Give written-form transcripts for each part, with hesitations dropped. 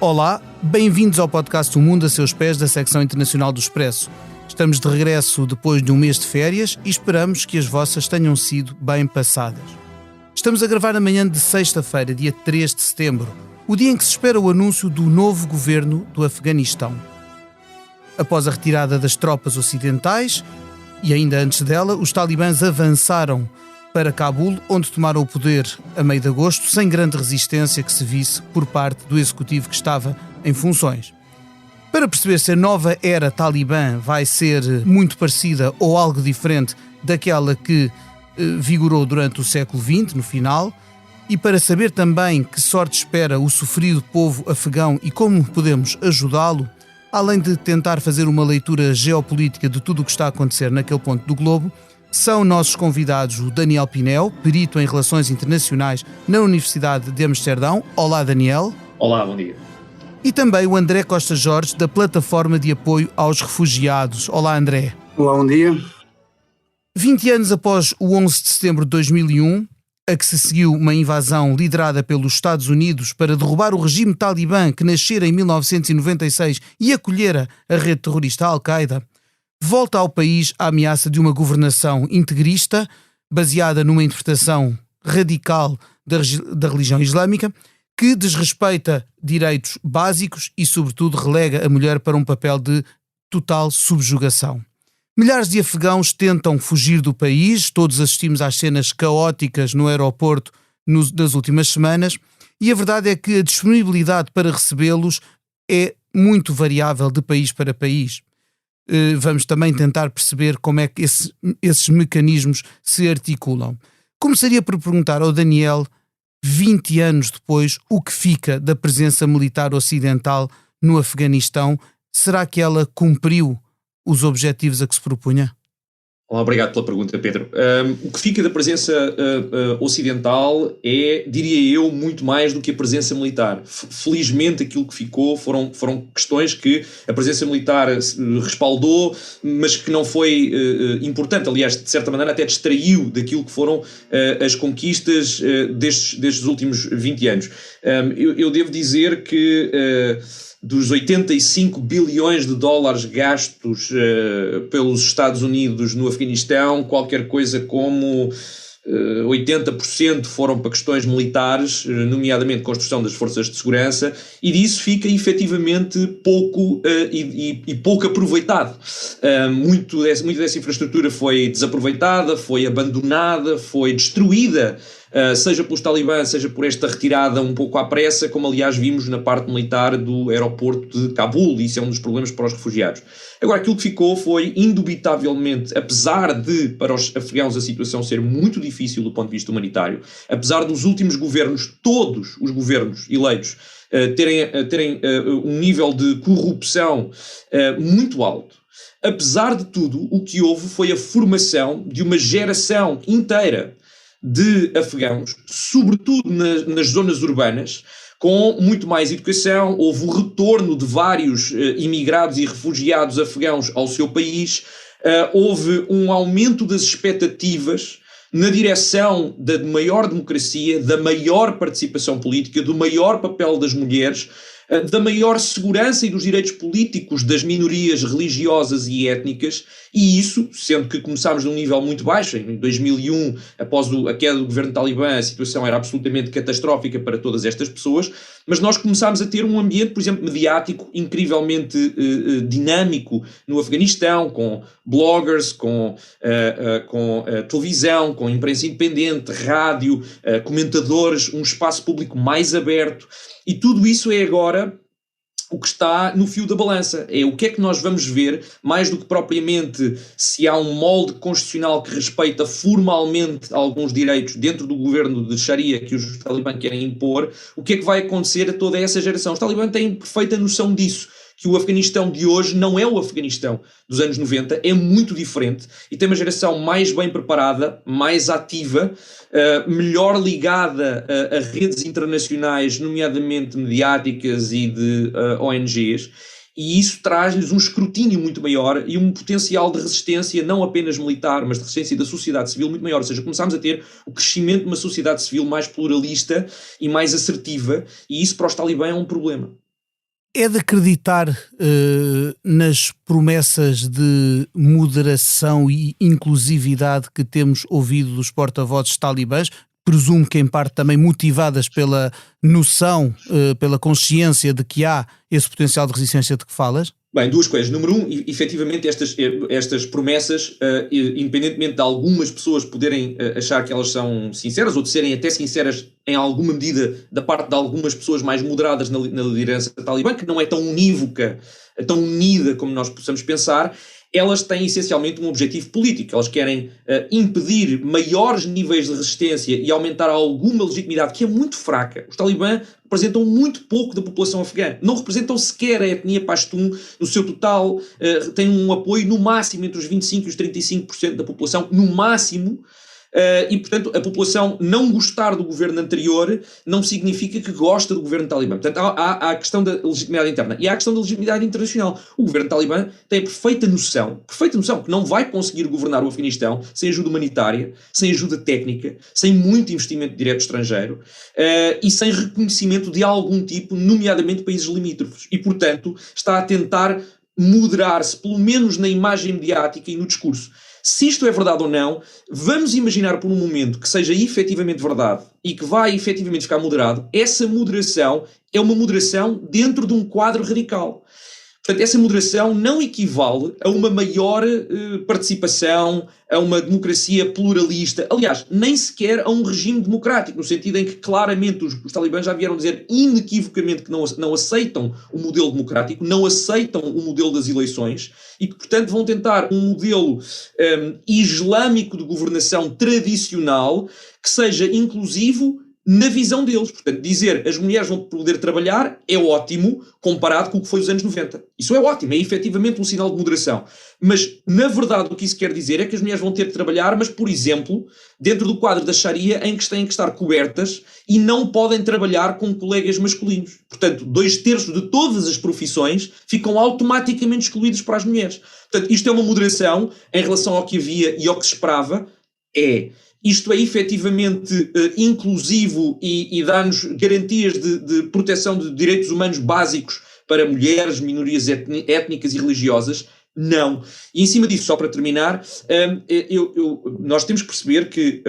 Olá, bem-vindos ao podcast O Mundo a Seus Pés da secção internacional do Expresso. Estamos de regresso depois de um mês de férias e esperamos que as vossas tenham sido bem passadas. Estamos a gravar amanhã de sexta-feira, dia 3 de setembro, o dia em que se espera o anúncio do novo governo do Afeganistão. Após a retirada das tropas ocidentais, e ainda antes dela, os talibãs avançaram para Cabul, onde tomaram o poder a meio de agosto, sem grande resistência que se visse por parte do executivo que estava em funções. Para perceber se a nova era talibã vai ser muito parecida ou algo diferente daquela que vigorou durante o século XX, no final, e para saber também que sorte espera o sofrido povo afegão e como podemos ajudá-lo, além de tentar fazer uma leitura geopolítica de tudo o que está a acontecer naquele ponto do globo, são nossos convidados o Daniel Pinel, perito em Relações Internacionais na Universidade de Amsterdão. Olá, Daniel. Olá, bom dia. E também o André Costa Jorge, da Plataforma de Apoio aos Refugiados. Olá, André. Olá, bom dia. 20 anos após o 11 de setembro de 2001, a que se seguiu uma invasão liderada pelos Estados Unidos para derrubar o regime talibã que nascera em 1996 e acolhera a rede terrorista Al-Qaeda, volta ao país a ameaça de uma governação integrista, baseada numa interpretação radical da religião islâmica, que desrespeita direitos básicos e, sobretudo, relega a mulher para um papel de total subjugação. Milhares de afegãos tentam fugir do país, todos assistimos às cenas caóticas no aeroporto das últimas semanas, e a verdade é que a disponibilidade para recebê-los é muito variável de país para país. Vamos também tentar perceber como é que esses mecanismos se articulam. Começaria por perguntar ao Daniel, 20 anos depois, o que fica da presença militar ocidental no Afeganistão? Será que ela cumpriu os objetivos a que se propunha? Olá, obrigado pela pergunta, Pedro. O que fica da presença ocidental é, diria eu, muito mais do que a presença militar. Felizmente aquilo que ficou foram questões que a presença militar respaldou, mas que não foi importante. Aliás, de certa maneira até distraiu daquilo que foram as conquistas destes últimos 20 anos. Eu devo dizer que dos 85 bilhões de dólares gastos pelos Estados Unidos no Afeganistão, qualquer coisa como 80% foram para questões militares, nomeadamente construção das forças de segurança, e disso fica efetivamente pouco e pouco aproveitado. Muito dessa infraestrutura foi desaproveitada, foi abandonada, foi destruída, seja pelos talibãs, seja por esta retirada um pouco à pressa, como aliás vimos na parte militar do aeroporto de Cabul, e isso é um dos problemas para os refugiados. Agora, aquilo que ficou foi, indubitavelmente, apesar de para os afegãos a situação ser muito difícil do ponto de vista humanitário, apesar dos últimos governos, todos os governos eleitos, terem um nível de corrupção muito alto, apesar de tudo, o que houve foi a formação de uma geração inteira de afegãos, sobretudo nas zonas urbanas, com muito mais educação. Houve o retorno de vários imigrados e refugiados afegãos ao seu país, houve um aumento das expectativas na direção da maior democracia, da maior participação política, do maior papel das mulheres, da maior segurança e dos direitos políticos das minorias religiosas e étnicas, e isso, sendo que começámos num nível muito baixo, em 2001, após a queda do governo talibã, a situação era absolutamente catastrófica para todas estas pessoas, mas nós começámos a ter um ambiente, por exemplo, mediático, incrivelmente dinâmico no Afeganistão, com bloggers, com televisão, com imprensa independente, rádio, comentadores, um espaço público mais aberto. E tudo isso é agora o que está no fio da balança. É o que é que nós vamos ver, mais do que propriamente se há um molde constitucional que respeita formalmente alguns direitos dentro do governo de Sharia que os talibãs querem impor, o que é que vai acontecer a toda essa geração. Os talibãs têm perfeita noção disso, que o Afeganistão de hoje não é o Afeganistão dos anos 90, é muito diferente e tem uma geração mais bem preparada, mais ativa, melhor ligada a redes internacionais, nomeadamente mediáticas e de ONGs, e isso traz-lhes um escrutínio muito maior e um potencial de resistência, não apenas militar, mas de resistência da sociedade civil muito maior. Ou seja, começámos a ter o crescimento de uma sociedade civil mais pluralista e mais assertiva, e isso para os talibãs é um problema. É de acreditar nas promessas de moderação e inclusividade que temos ouvido dos porta-vozes talibãs, presumo que em parte também motivadas pela noção, pela consciência de que há esse potencial de resistência de que falas? Bem, duas coisas. Número um, efetivamente estas promessas, independentemente de algumas pessoas poderem achar que elas são sinceras, ou de serem até sinceras em alguma medida da parte de algumas pessoas mais moderadas na liderança talibã, que não é tão unívoca, tão unida como nós possamos pensar, elas têm essencialmente um objetivo político. Elas querem impedir maiores níveis de resistência e aumentar alguma legitimidade que é muito fraca. Os talibã representam muito pouco da população afegã. Não representam sequer a etnia pashtun no seu total. Têm um apoio no máximo entre os 25% e os 35% da população, no máximo. E, portanto, a população não gostar do governo anterior não significa que gosta do governo talibã. Portanto, há a questão da legitimidade interna e há a questão da legitimidade internacional. O governo talibã tem a perfeita noção que não vai conseguir governar o Afeganistão sem ajuda humanitária, sem ajuda técnica, sem muito investimento direto estrangeiro e sem reconhecimento de algum tipo, nomeadamente países limítrofes. E, portanto, está a tentar moderar-se, pelo menos na imagem mediática e no discurso. Se isto é verdade ou não, vamos imaginar por um momento que seja efetivamente verdade e que vai efetivamente ficar moderado. Essa moderação é uma moderação dentro de um quadro radical. Portanto, essa moderação não equivale a uma maior participação, a uma democracia pluralista, aliás, nem sequer a um regime democrático, no sentido em que claramente os talibãs já vieram dizer inequivocamente que não aceitam o modelo democrático, não aceitam o modelo das eleições e que, portanto, vão tentar um modelo islâmico de governação tradicional que seja inclusivo na visão deles. Portanto, dizer as mulheres vão poder trabalhar é ótimo comparado com o que foi os anos 90. Isso é ótimo, é efetivamente um sinal de moderação. Mas, na verdade, o que isso quer dizer é que as mulheres vão ter de trabalhar, mas, por exemplo, dentro do quadro da Sharia, em que têm que estar cobertas e não podem trabalhar com colegas masculinos. Portanto, 2/3 de todas as profissões ficam automaticamente excluídos para as mulheres. Portanto, isto é uma moderação em relação ao que havia e ao que se esperava. Isto é efetivamente inclusivo e dá-nos garantias de proteção de direitos humanos básicos para mulheres, minorias étnicas e religiosas? Não. E em cima disso, só para terminar, nós temos que perceber que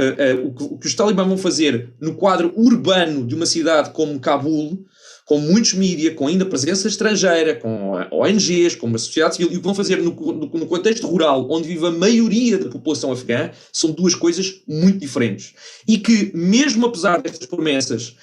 o que os talibãs vão fazer no quadro urbano de uma cidade como Cabul, com muitos mídias, com ainda presença estrangeira, com ONGs, com uma sociedade civil, e o que vão fazer no contexto rural, onde vive a maioria da população afegã, são duas coisas muito diferentes. E que, mesmo apesar destas promessas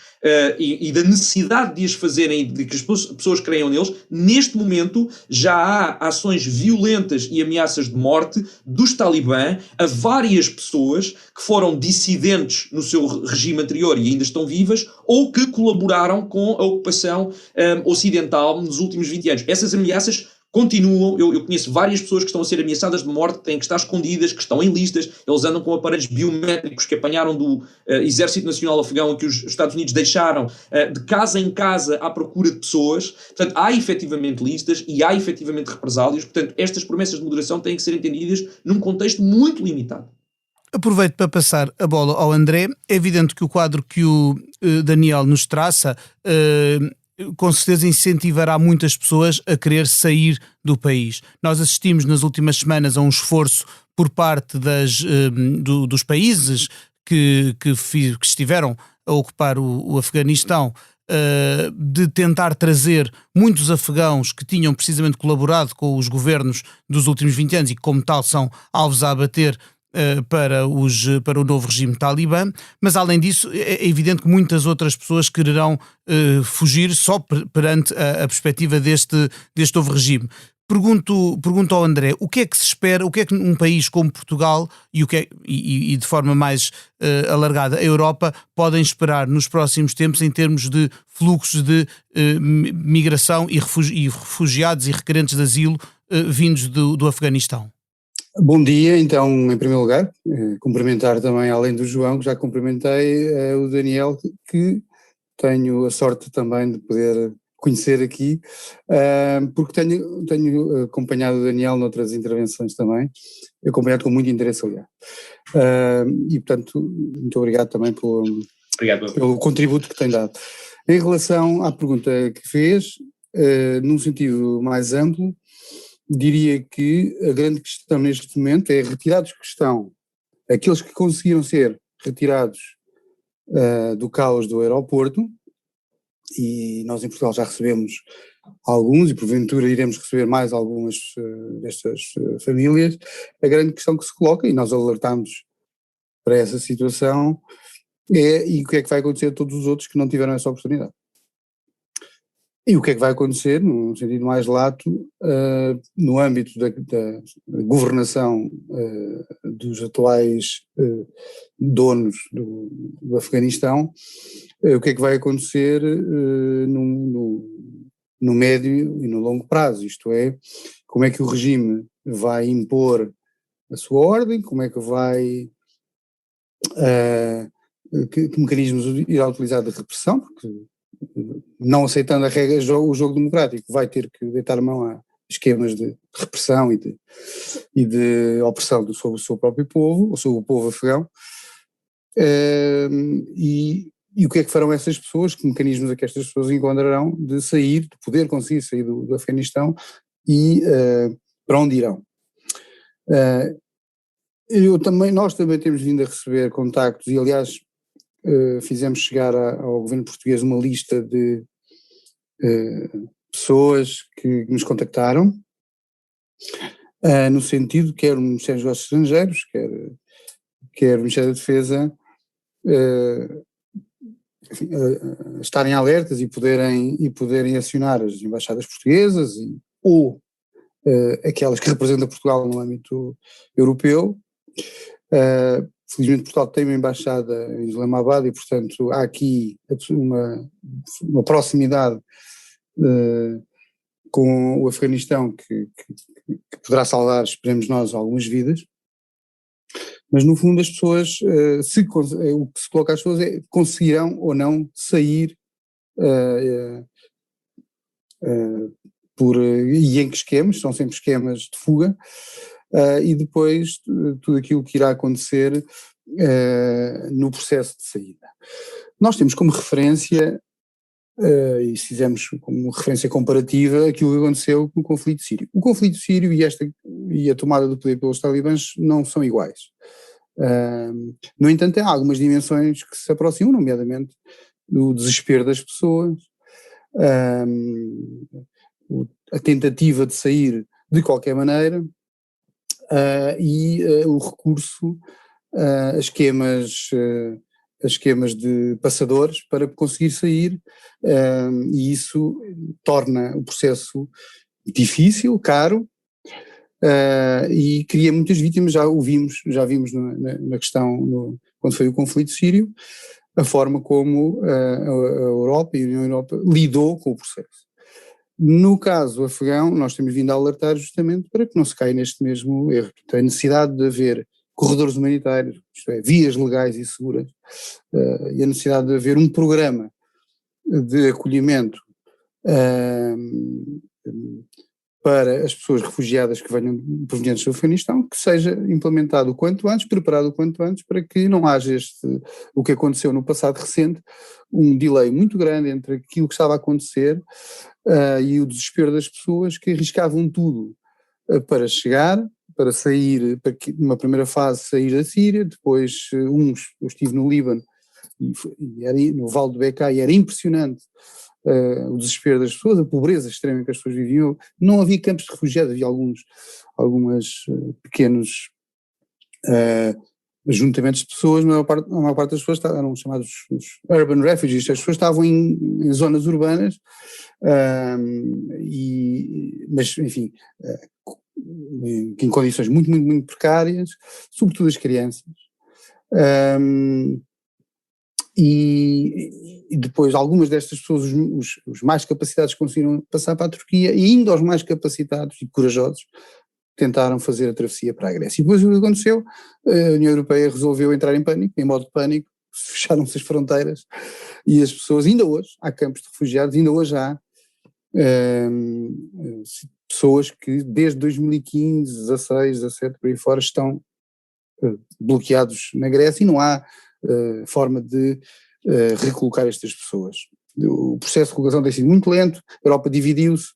e da necessidade de as fazerem, de que as pessoas creiam neles, neste momento já há ações violentas e ameaças de morte dos talibã a várias pessoas que foram dissidentes no seu regime anterior e ainda estão vivas, ou que colaboraram com a ocupação ocidental nos últimos 20 anos. Essas ameaças continuam. Eu conheço várias pessoas que estão a ser ameaçadas de morte, que têm que estar escondidas, que estão em listas. Eles andam com aparelhos biométricos que apanharam do Exército Nacional Afegão e que os Estados Unidos deixaram de casa em casa à procura de pessoas. Portanto, há efetivamente listas e há efetivamente represálias. Portanto, estas promessas de moderação têm que ser entendidas num contexto muito limitado. Aproveito para passar a bola ao André. É evidente que o quadro que o Daniel nos traça com certeza incentivará muitas pessoas a querer sair do país. Nós assistimos nas últimas semanas a um esforço por parte dos países que estiveram a ocupar o Afeganistão de tentar trazer muitos afegãos que tinham precisamente colaborado com os governos dos últimos 20 anos e que como tal são alvos a abater para o novo regime talibã, mas além disso é evidente que muitas outras pessoas quererão fugir só perante a perspectiva deste novo regime. Pergunto ao André, o que é que se espera, o que é que um país como Portugal e de forma mais alargada a Europa podem esperar nos próximos tempos em termos de fluxos de migração e refugiados e requerentes de asilo vindos do Afeganistão? Bom dia, então, em primeiro lugar, cumprimentar também, além do João, que já cumprimentei, o Daniel, que tenho a sorte também de poder conhecer aqui, porque tenho acompanhado o Daniel noutras intervenções também, acompanhado com muito interesse, aliás. E, portanto, muito obrigado também pelo contributo que tem dado. Em relação à pergunta que fez, num sentido mais amplo, diria que a grande questão neste momento é retirados que estão, aqueles que conseguiram ser retirados do caos do aeroporto, e nós em Portugal já recebemos alguns e porventura iremos receber mais algumas destas famílias. A grande questão que se coloca, e nós alertamos para essa situação, e o que é que vai acontecer a todos os outros que não tiveram essa oportunidade? E o que é que vai acontecer, num sentido mais lato, no âmbito da governação dos atuais donos do Afeganistão, o que é que vai acontecer no médio e no longo prazo, isto é, como é que o regime vai impor a sua ordem, como é que vai, que mecanismos irá utilizar de repressão, porque não aceitando a regra, o jogo democrático vai ter que deitar a mão a esquemas de repressão e de opressão sobre o seu próprio povo, ou sobre o povo afegão, e o que é que farão essas pessoas, que mecanismos é que estas pessoas encontrarão de sair, de poder conseguir sair do Afeganistão e para onde irão. Nós também temos vindo a receber contactos e aliás fizemos chegar ao governo português uma lista de pessoas que nos contactaram, no sentido, quer o Ministério dos Negócios Estrangeiros, quer o Ministério da Defesa, enfim, estarem alertas e poderem acionar as embaixadas portuguesas ou aquelas que representam Portugal no âmbito europeu. Felizmente Portugal tem uma embaixada em Islamabad e, portanto, há aqui uma proximidade com o Afeganistão que poderá salvar, esperemos nós, algumas vidas. Mas, no fundo, as pessoas, o que se coloca às pessoas é conseguirão ou não sair e em que esquemas, são sempre esquemas de fuga, e depois tudo aquilo que irá acontecer no processo de saída. Nós temos como referência, e fizemos como referência comparativa, aquilo que aconteceu com o conflito sírio. O conflito sírio e a tomada do poder pelos talibãs não são iguais. No entanto, há algumas dimensões que se aproximam, nomeadamente do desespero das pessoas, a tentativa de sair de qualquer maneira, e o recurso a esquemas de passadores para conseguir sair, e isso torna o processo difícil, caro, e cria muitas vítimas. Já vimos na questão, quando foi o conflito sírio, a forma como a Europa e a União Europeia lidou com o processo. No caso afegão, nós temos vindo a alertar justamente para que não se caia neste mesmo erro. Portanto, a necessidade de haver corredores humanitários, isto é, vias legais e seguras, e a necessidade de haver um programa de acolhimento para as pessoas refugiadas que venham provenientes do Afeganistão, que seja implementado o quanto antes, preparado o quanto antes, para que não haja o que aconteceu no passado recente, um delay muito grande entre aquilo que estava a acontecer e o desespero das pessoas que arriscavam tudo para chegar, para sair, para numa primeira fase sair da Síria, depois eu estive no Líbano e era no Vale do Beca e era impressionante o desespero das pessoas, a pobreza extrema em que as pessoas viviam. Não havia campos de refugiados, havia alguns pequenos ajuntamentos de pessoas, mas a maior parte das pessoas eram chamados os urban refugees, as pessoas estavam em zonas urbanas, mas enfim, em condições muito, muito, muito precárias, sobretudo as crianças. E depois algumas destas pessoas, os mais capacitados, conseguiram passar para a Turquia, e ainda os mais capacitados e corajosos tentaram fazer a travessia para a Grécia. E depois o que aconteceu? A União Europeia resolveu entrar em pânico, em modo de pânico, fecharam-se as fronteiras e as pessoas, ainda hoje, há campos de refugiados, ainda hoje há pessoas que desde 2015, 16, 17, por aí fora, estão bloqueados na Grécia e não há forma de recolocar estas pessoas. o processo de colocação tem sido muito lento, a Europa dividiu-se,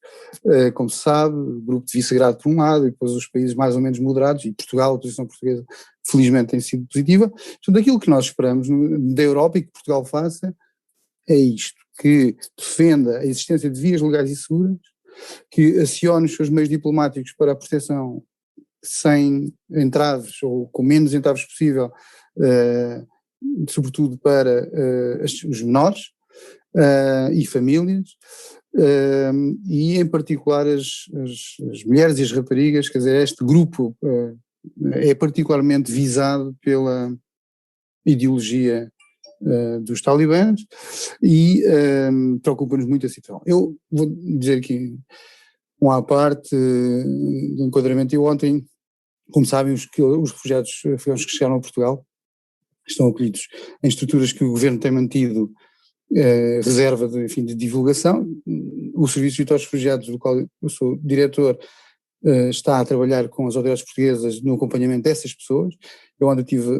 como se sabe, o grupo de Visegrado por um lado e depois os países mais ou menos moderados, e Portugal, a posição portuguesa felizmente tem sido positiva. Portanto, aquilo que nós esperamos da Europa e que Portugal faça é isto, que defenda a existência de vias legais e seguras, que acione os seus meios diplomáticos para a proteção sem entraves ou com menos entraves possível, sobretudo para os menores e famílias, e em particular as mulheres e as raparigas, quer dizer, este grupo é particularmente visado pela ideologia dos talibãs e preocupa-nos muito a situação. Eu vou dizer aqui uma parte do enquadramento. Eu ontem, como sabem, os refugiados afegãos que chegaram a Portugal estão acolhidos em estruturas que o governo tem mantido reserva de divulgação. O Serviço de Refugiados, do qual eu sou diretor, está a trabalhar com as autoridades portuguesas no acompanhamento dessas pessoas. Eu ontem tive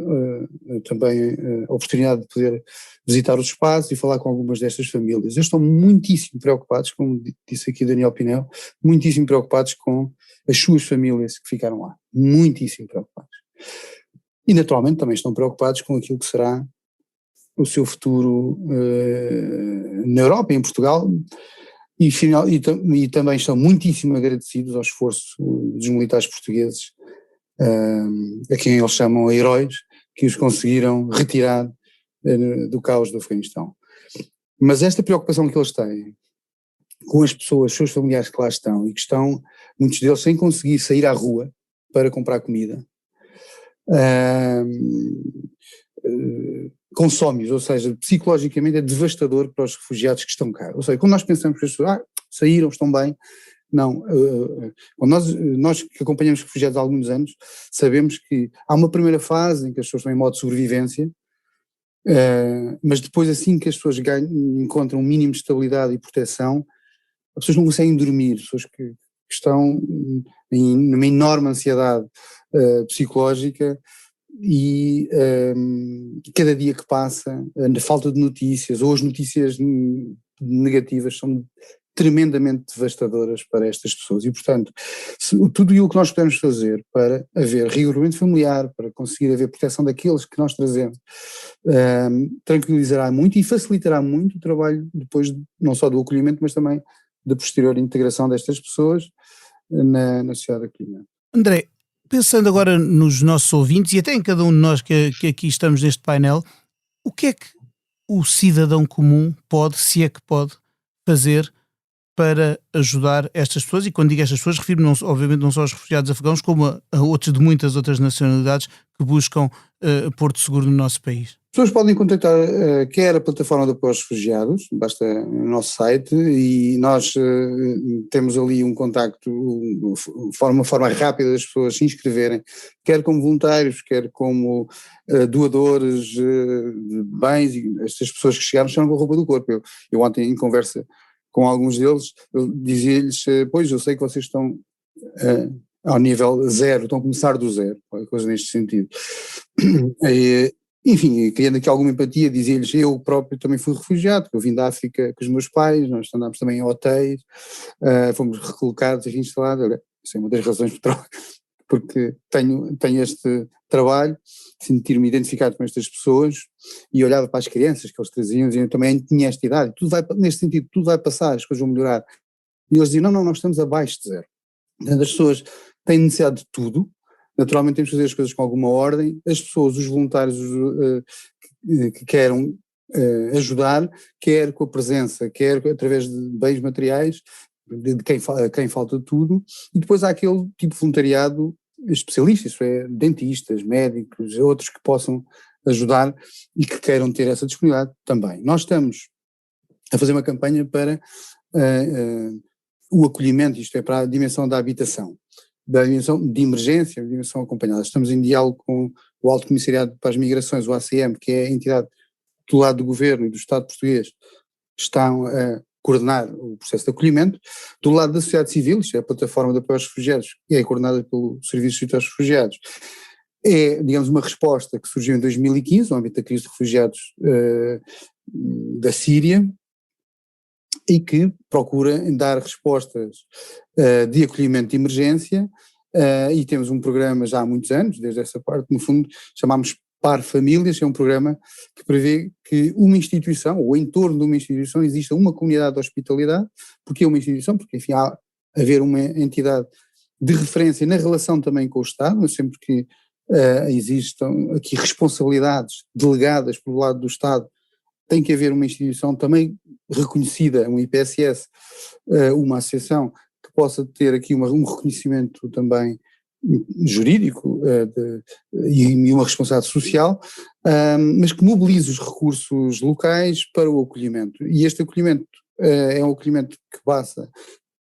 também a oportunidade de poder visitar os espaços e falar com algumas destas famílias. Eles estão muitíssimo preocupados, como disse aqui Daniel Pinel, muitíssimo preocupados com as suas famílias que ficaram lá, muitíssimo preocupados. E naturalmente também estão preocupados com aquilo que será o seu futuro na Europa e em Portugal, e também estão muitíssimo agradecidos ao esforço dos militares portugueses, a quem eles chamam heróis, que os conseguiram retirar do caos do Afeganistão. Mas esta preocupação que eles têm com as pessoas, seus familiares que lá estão, e que estão, muitos deles, sem conseguir sair à rua para comprar comida, consome-os, ou seja, psicologicamente é devastador para os refugiados que estão cá. Ou seja, quando nós pensamos que as pessoas saíram, estão bem, não, quando nós que acompanhamos refugiados há alguns anos, sabemos que há uma primeira fase em que as pessoas estão em modo de sobrevivência, mas depois, assim que as pessoas encontram um mínimo de estabilidade e proteção, as pessoas não conseguem dormir, pessoas que estão numa enorme ansiedade psicológica, e cada dia que passa, a falta de notícias ou as notícias negativas são tremendamente devastadoras para estas pessoas, e portanto tudo aquilo que nós podemos fazer para haver rigorosamente familiar, para conseguir haver proteção daqueles que nós trazemos, tranquilizará muito e facilitará muito o trabalho depois, não só do acolhimento, mas também da posterior integração destas pessoas na sociedade acolhimento. André, pensando agora nos nossos ouvintes e até em cada um de nós que aqui estamos neste painel, o que é que o cidadão comum pode, se é que pode, fazer para ajudar estas pessoas? E quando digo estas pessoas, refiro-me obviamente não só aos refugiados afegãos, como a outros de muitas outras nacionalidades que buscam porto seguro no nosso país. As pessoas podem contactar quer a plataforma de apoio aos refugiados, basta no nosso site, e nós temos ali um contacto, uma forma rápida das pessoas se inscreverem, quer como voluntários, quer como doadores de bens, e estas pessoas que chegaram com a roupa do corpo. Eu ontem, em conversa com alguns deles, eu dizia-lhes, pois eu sei que vocês estão ao nível zero, estão a começar do zero, coisa neste sentido. Enfim, criando aqui alguma empatia, dizia-lhes, eu próprio também fui refugiado, eu vim da África com os meus pais, nós andámos também em hotéis, fomos recolocados e reinstalados. Isso é uma das razões porque tenho este trabalho, sentir-me identificado com estas pessoas, e olhava para as crianças que eles traziam, e eu também tinha esta idade, neste sentido, tudo vai passar, as coisas vão melhorar. E eles diziam, não, nós estamos abaixo de zero. Portanto, as pessoas têm necessidade de tudo. Naturalmente temos que fazer as coisas com alguma ordem, as pessoas, os voluntários que queiram ajudar, quer com a presença, quer através de bens materiais, de quem falta tudo, e depois há aquele tipo de voluntariado especialista, isso é, dentistas, médicos, outros que possam ajudar e que queiram ter essa disponibilidade também. Nós estamos a fazer uma campanha para o acolhimento, isto é, para a dimensão da habitação, da dimensão de emergência, da dimensão acompanhada. Estamos em diálogo com o Alto Comissariado para as Migrações, o ACM, que é a entidade do lado do Governo e do Estado português, estão a coordenar o processo de acolhimento. Do lado da sociedade civil, isto é a plataforma de apoio aos refugiados, que é coordenada pelo Serviço de Aos Refugiados, é, digamos, uma resposta que surgiu em 2015, no âmbito da crise de refugiados da Síria, e que procura dar respostas de acolhimento de emergência, e temos um programa já há muitos anos, desde essa parte, no fundo, chamamos Par Famílias, é um programa que prevê que uma instituição, ou em torno de uma instituição, exista uma comunidade de hospitalidade. Porque é uma instituição? Porque, enfim, há haver uma entidade de referência na relação também com o Estado, mas sempre que existam aqui responsabilidades delegadas pelo lado do Estado, tem que haver uma instituição também reconhecida, um IPSS, uma associação que possa ter aqui um reconhecimento também jurídico e uma responsabilidade social, mas que mobilize os recursos locais para o acolhimento. E este acolhimento é um acolhimento que passa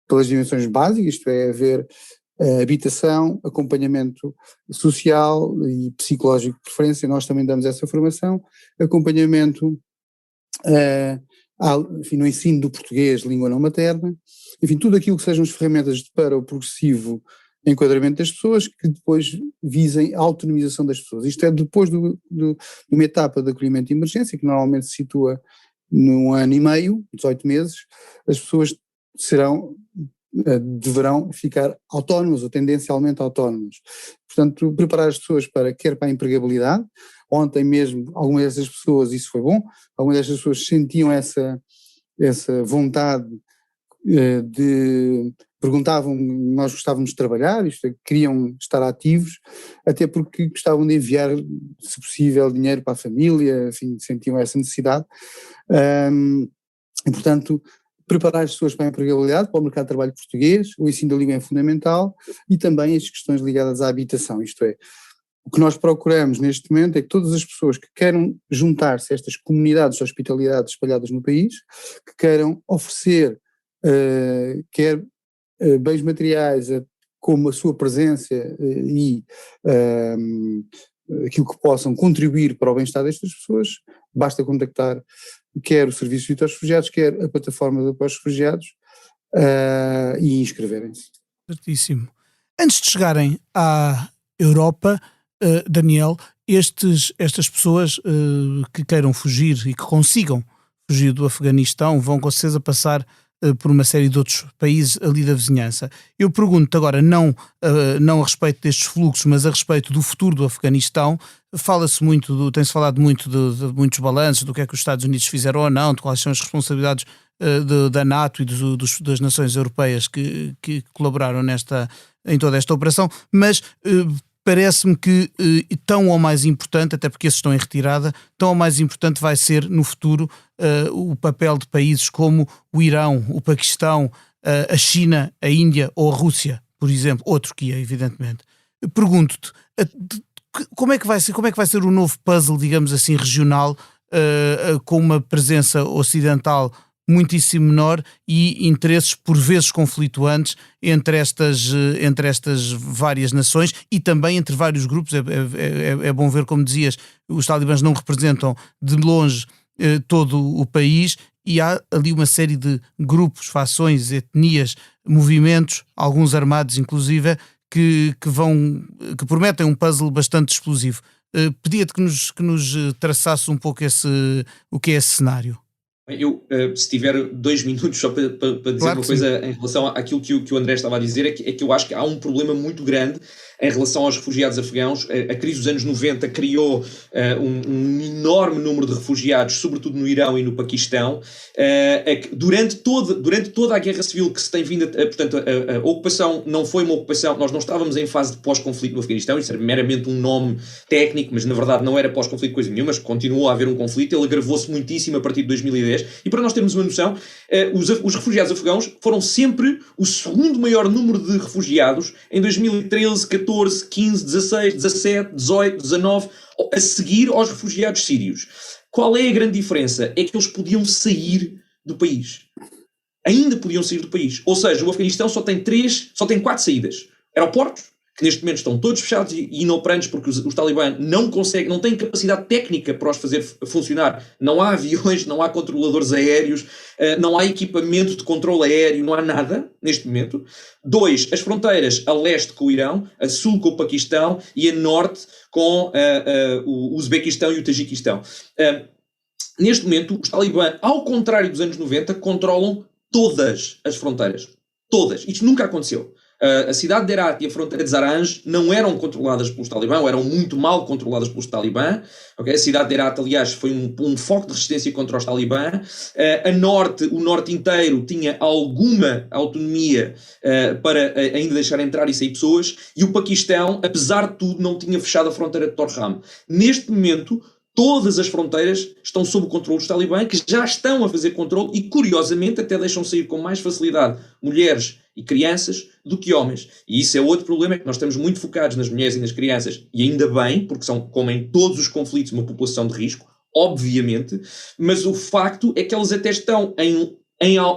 pelas dimensões básicas, isto é, haver habitação, acompanhamento social e psicológico de preferência, nós também damos essa formação, acompanhamento enfim, no ensino do português, língua não materna, enfim, tudo aquilo que sejam as ferramentas para o progressivo enquadramento das pessoas, que depois visem a autonomização das pessoas. Isto é, depois de uma etapa de acolhimento de emergência, que normalmente se situa num ano e meio, 18 meses, as pessoas deverão ficar autónomas ou tendencialmente autónomas. Portanto, preparar as pessoas quer para a empregabilidade. Ontem mesmo, algumas dessas pessoas, isso foi bom, algumas dessas pessoas sentiam essa vontade perguntavam, nós gostávamos de trabalhar, isto é, queriam estar ativos, até porque gostavam de enviar, se possível, dinheiro para a família, enfim, sentiam essa necessidade. E, portanto, preparar as pessoas para a empregabilidade, para o mercado de trabalho português, o ensino da língua é fundamental, e também as questões ligadas à habitação, isto é, o que nós procuramos neste momento é que todas as pessoas que queiram juntar-se a estas comunidades de hospitalidade espalhadas no país, que queiram oferecer quer bens materiais, como a sua presença e aquilo que possam contribuir para o bem-estar destas pessoas, basta contactar quer o Serviço de Refugiados, quer a plataforma de apoio aos refugiados e inscreverem-se. Certíssimo. Antes de chegarem à Europa, Daniel, estas pessoas que queiram fugir e que consigam fugir do Afeganistão vão com certeza passar por uma série de outros países ali da vizinhança. Eu pergunto agora, não a respeito destes fluxos, mas a respeito do futuro do Afeganistão. Tem-se falado muito de muitos balanços, do que é que os Estados Unidos fizeram ou não, de quais são as responsabilidades da NATO e das nações europeias que colaboraram em toda esta operação, mas parece-me que tão ou mais importante, até porque esses estão em retirada, tão ou mais importante vai ser no futuro o papel de países como o Irão, o Paquistão, a China, a Índia ou a Rússia, por exemplo, ou a Turquia, evidentemente. Pergunto-te, como é que vai ser o novo puzzle, digamos assim, regional, com uma presença ocidental muitíssimo menor e interesses por vezes conflituantes entre estas várias nações e também entre vários grupos. É bom ver, como dizias, os talibãs não representam de longe todo o país e há ali uma série de grupos, fações, etnias, movimentos, alguns armados inclusive, que prometem um puzzle bastante explosivo. Pedia-te que nos traçasse um pouco o que é esse cenário. Eu, se tiver 2 minutos só para dizer claro, uma coisa em relação àquilo que o André estava a dizer, é que eu acho que há um problema muito grande em relação aos refugiados afegãos. A crise dos anos 90 criou um enorme número de refugiados, sobretudo no Irão e no Paquistão. Durante toda a guerra civil que se tem vindo, portanto, a ocupação não foi uma ocupação, nós não estávamos em fase de pós-conflito no Afeganistão, isso era meramente um nome técnico, mas na verdade não era pós-conflito coisa nenhuma, mas continuou a haver um conflito, ele agravou-se muitíssimo a partir de 2010, e para nós termos uma noção, os refugiados afegãos foram sempre o segundo maior número de refugiados em 2013, 14, 15, 16, 17, 18, 19, a seguir aos refugiados sírios. Qual é a grande diferença? É que eles podiam sair do país. Ainda podiam sair do país. Ou seja, o Afeganistão só tem 4 saídas. Aeroportos, que neste momento estão todos fechados e inoperantes porque os talibãs não têm capacidade técnica para os fazer funcionar. Não há aviões, não há controladores aéreos, não há equipamento de controle aéreo, não há nada neste momento. 2, as fronteiras a leste com o Irão, a sul com o Paquistão e a norte com o Uzbequistão e o Tajiquistão. Neste momento, os talibãs, ao contrário dos anos 90, controlam todas as fronteiras. Todas. Isto nunca aconteceu. A cidade de Herat e a fronteira de Zaranj não eram controladas pelos talibã, ou eram muito mal controladas pelos talibã. Okay? A cidade de Herat, aliás, foi um foco de resistência contra os talibã. O norte inteiro tinha alguma autonomia para ainda deixar entrar e sair pessoas, e o Paquistão, apesar de tudo, não tinha fechado a fronteira de Torkham. Neste momento, todas as fronteiras estão sob o controle dos talibã, que já estão a fazer controle e, curiosamente, até deixam sair com mais facilidade mulheres e crianças do que homens. E isso é outro problema, é que nós estamos muito focados nas mulheres e nas crianças, e ainda bem, porque são, como em todos os conflitos, uma população de risco, obviamente, mas o facto é que elas até estão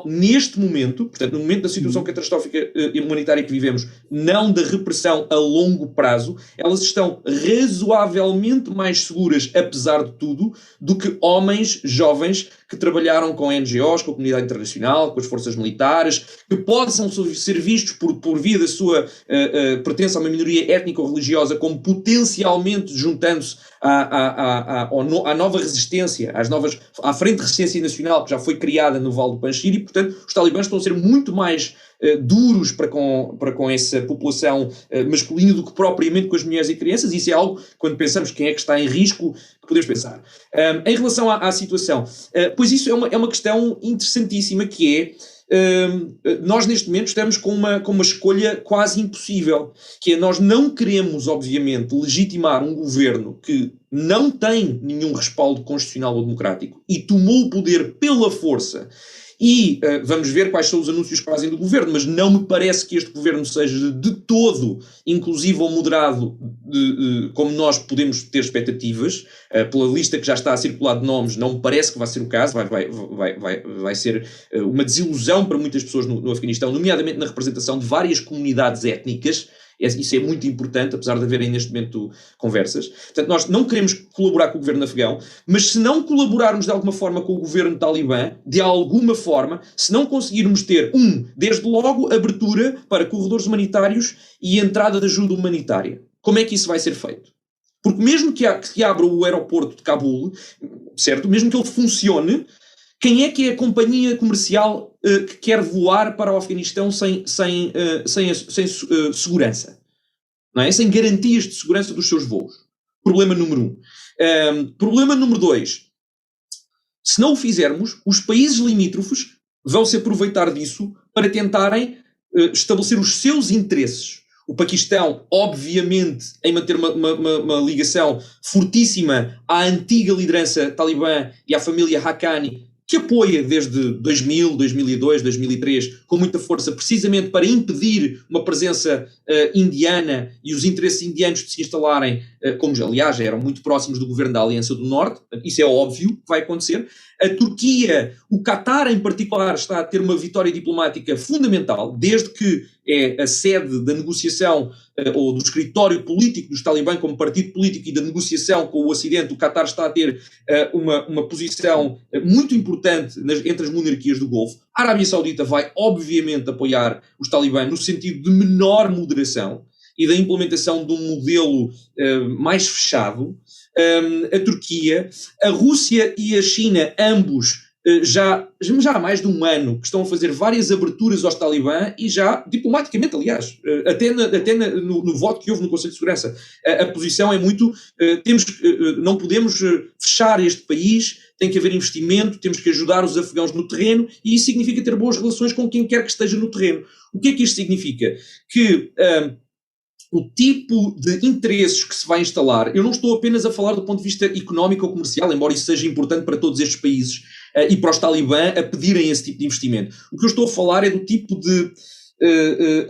neste momento, portanto, no momento da situação catastrófica humanitária que vivemos, não da repressão a longo prazo, elas estão razoavelmente mais seguras, apesar de tudo, do que homens jovens que trabalharam com NGOs, com a comunidade internacional, com as forças militares, que possam ser vistos por via da sua pertença a uma minoria étnica ou religiosa como potencialmente juntando-se à nova resistência, à frente de resistência nacional que já foi criada no Vale do Panjshir, e portanto os talibãs estão a ser muito mais duros para com essa população masculina do que propriamente com as mulheres e crianças. Isso é algo, quando pensamos quem é que está em risco, que podemos pensar. Em relação à situação, pois isso é uma questão interessantíssima, que é, nós neste momento estamos com uma escolha quase impossível, que é, nós não queremos, obviamente, legitimar um governo que não tem nenhum respaldo constitucional ou democrático e tomou o poder pela força. E vamos ver quais são os anúncios que fazem do governo, mas não me parece que este governo seja de todo inclusivo ou moderado, como nós podemos ter expectativas. Pela lista que já está a circular de nomes, não me parece que vai ser o caso. Vai ser uma desilusão para muitas pessoas no Afeganistão, nomeadamente na representação de várias comunidades étnicas. Isso é muito importante, apesar de haverem neste momento conversas. Portanto, nós não queremos colaborar com o governo afegão, mas se não colaborarmos de alguma forma com o governo talibã, de alguma forma, se não conseguirmos ter, desde logo, abertura para corredores humanitários e entrada de ajuda humanitária, como é que isso vai ser feito? Porque mesmo que abra o aeroporto de Cabul, certo? Mesmo que ele funcione, quem é que é a companhia comercial que quer voar para o Afeganistão sem segurança? Não é? Sem garantias de segurança dos seus voos. Problema número 1. Problema número 2. Se não o fizermos, os países limítrofes vão se aproveitar disso para tentarem estabelecer os seus interesses. O Paquistão, obviamente, em manter uma ligação fortíssima à antiga liderança talibã e à família Haqqani, que apoia desde 2000, 2002, 2003, com muita força, precisamente para impedir uma presença indiana e os interesses indianos de se instalarem, como aliás já eram muito próximos do governo da Aliança do Norte. Isso é óbvio que vai acontecer. A Turquia, o Qatar em particular, está a ter uma vitória diplomática fundamental, desde que é a sede da negociação ou do escritório político dos talibã como partido político e da negociação com o Ocidente. O Qatar está a ter uma posição muito importante entre as monarquias do Golfo. A Arábia Saudita vai obviamente apoiar os talibã no sentido de menor moderação e da implementação de um modelo mais fechado. A Turquia, a Rússia e a China, ambos já há mais de um ano que estão a fazer várias aberturas aos talibã, e já diplomaticamente, aliás, até no voto que houve no Conselho de Segurança, a posição é muito, não podemos fechar este país, tem que haver investimento, temos que ajudar os afegãos no terreno, e isso significa ter boas relações com quem quer que esteja no terreno. O que é que isto significa? Que o tipo de interesses que se vai instalar, eu não estou apenas a falar do ponto de vista económico ou comercial, embora isso seja importante para todos estes países e para os talibã a pedirem esse tipo de investimento. O que eu estou a falar é do tipo de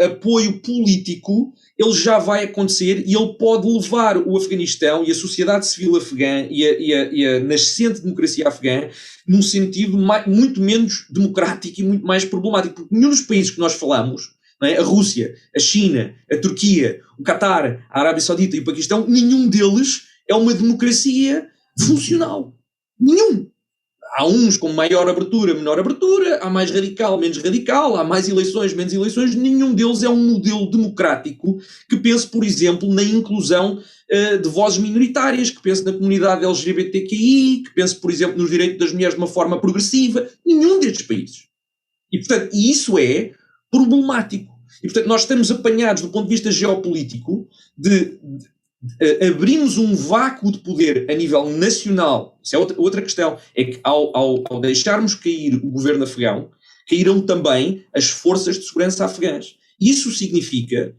apoio político. Ele já vai acontecer e ele pode levar o Afeganistão e a sociedade civil afegã e a nascente democracia afegã num sentido muito menos democrático e muito mais problemático, porque nenhum dos países que nós falamos, não é? A Rússia, a China, a Turquia, o Qatar, a Arábia Saudita e o Paquistão, nenhum deles é uma democracia funcional. Nenhum. Há uns com maior abertura, menor abertura, há mais radical, menos radical, há mais eleições, menos eleições. Nenhum deles é um modelo democrático que pense, por exemplo, na inclusão de vozes minoritárias, que pense na comunidade LGBTQI, que pense, por exemplo, nos direitos das mulheres de uma forma progressiva. Nenhum destes países. E, portanto, isso é problemático. E, portanto, nós estamos apanhados do ponto de vista geopolítico de abrimos um vácuo de poder a nível nacional. Isso é outra questão. É que ao deixarmos cair o governo afegão, caíram também as forças de segurança afegãs. Isso significa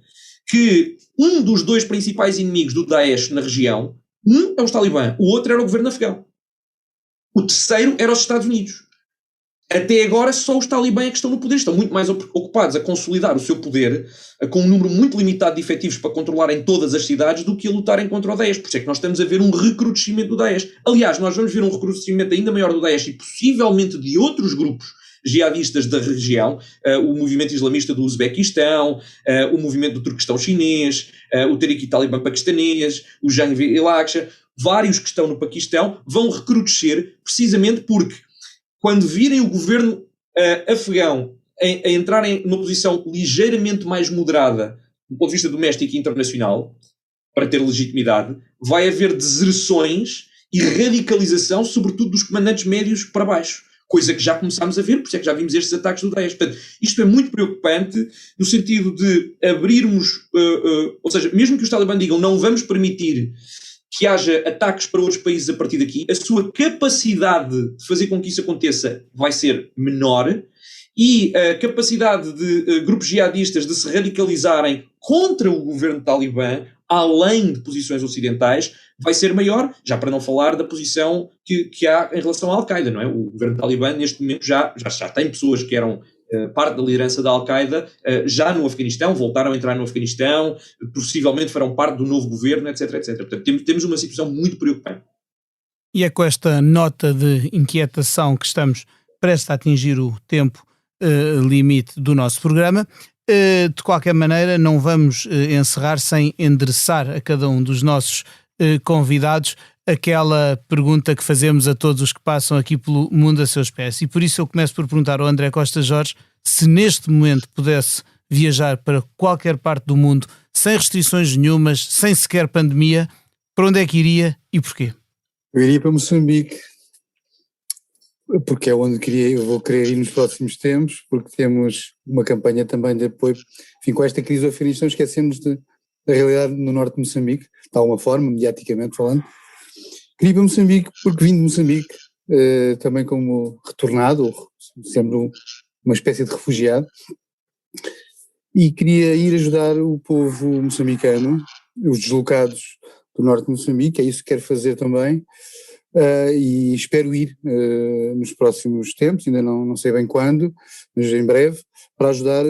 que um dos dois principais inimigos do Daesh na região, um é os Talibã, o outro era o governo afegão. O terceiro era os Estados Unidos. Até agora só os Talibã é que estão no poder, estão muito mais ocupados a consolidar o seu poder com um número muito limitado de efetivos para controlarem todas as cidades do que a lutarem contra o Daesh. Por isso é que nós estamos a ver um recrudescimento do Daesh. Aliás, nós vamos ver um recrudescimento ainda maior do Daesh e possivelmente de outros grupos jihadistas da região, o movimento islamista do Uzbequistão, o movimento do Turquestão chinês, o Tehrik-i-Taliban paquistanês, o Jang-e-Laksha, vários que estão no Paquistão vão recrudescer precisamente porque quando virem o governo afegão a entrarem numa posição ligeiramente mais moderada do ponto de vista doméstico e internacional, para ter legitimidade, vai haver deserções e radicalização, sobretudo dos comandantes médios para baixo. Coisa que já começámos a ver, por isso é que já vimos estes ataques do Daesh. Portanto, isto é muito preocupante no sentido de abrirmos, ou seja, mesmo que os Talibã digam não vamos permitir que haja ataques para outros países a partir daqui, a sua capacidade de fazer com que isso aconteça vai ser menor e a capacidade de grupos jihadistas de se radicalizarem contra o governo talibã, além de posições ocidentais, vai ser maior, já para não falar da posição que há em relação à Al-Qaeda, não é? O governo talibã neste momento já tem pessoas que eram parte da liderança da Al-Qaeda já no Afeganistão, voltaram a entrar no Afeganistão, possivelmente farão parte do novo governo, etc, etc. Portanto, temos uma situação muito preocupante. E é com esta nota de inquietação que estamos prestes a atingir o tempo limite do nosso programa. De qualquer maneira, não vamos encerrar sem endereçar a cada um dos nossos convidados aquela pergunta que fazemos a todos os que passam aqui pelo Mundo a Seus Pés. E por isso eu começo por perguntar ao André Costa Jorge se neste momento pudesse viajar para qualquer parte do mundo sem restrições nenhumas, sem sequer pandemia, para onde é que iria e porquê? Eu iria para Moçambique, porque é onde eu vou querer ir nos próximos tempos, porque temos uma campanha também de apoio, enfim, com esta crise do Afeganistão, esquecemos da realidade no norte de Moçambique, de alguma forma, mediaticamente falando. Queria ir para Moçambique porque vim de Moçambique, também como retornado, ou sempre uma espécie de refugiado, e queria ir ajudar o povo moçambicano, os deslocados do norte de Moçambique, é isso que quero fazer também, e espero ir nos próximos tempos, ainda não sei bem quando, mas em breve, para ajudar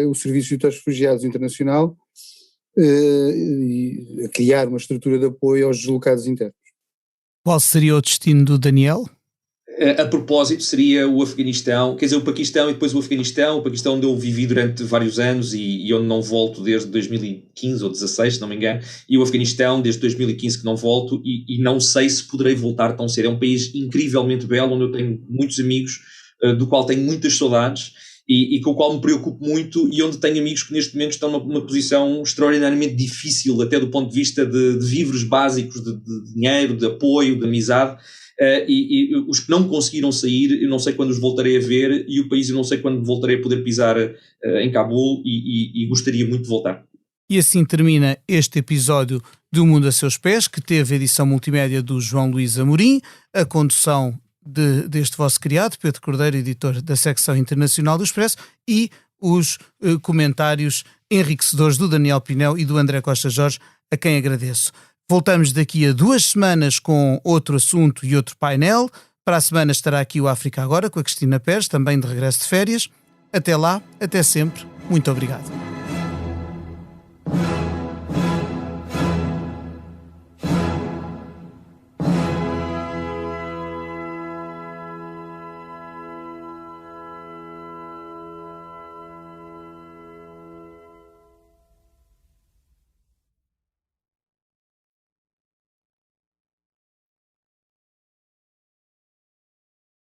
o Serviço de Refugiados Internacional a criar uma estrutura de apoio aos deslocados internos. Qual seria o destino do Daniel? A propósito seria o Afeganistão, quer dizer, o Paquistão e depois o Paquistão onde eu vivi durante vários anos e onde não volto desde 2015 ou 2016, se não me engano, e o Afeganistão desde 2015 que não volto e não sei se poderei voltar tão cedo. É um país incrivelmente belo, onde eu tenho muitos amigos, do qual tenho muitas saudades e com o qual me preocupo muito e onde tenho amigos que neste momento estão numa posição extraordinariamente difícil, até do ponto de vista de víveres básicos, de dinheiro, de apoio, de amizade. E os que não conseguiram sair, eu não sei quando os voltarei a ver, e o país eu não sei quando voltarei a poder pisar em Cabul e gostaria muito de voltar. E assim termina este episódio do Mundo a Seus Pés, que teve a edição multimédia do João Luís Amorim, a condução deste vosso criado, Pedro Cordeiro, editor da secção internacional do Expresso, e os comentários enriquecedores do Daniel Pinel e do André Costa Jorge, a quem agradeço. Voltamos daqui a 2 semanas com outro assunto e outro painel. Para a semana estará aqui o África Agora com a Cristina Pérez, também de regresso de férias. Até lá, até sempre. Muito obrigado.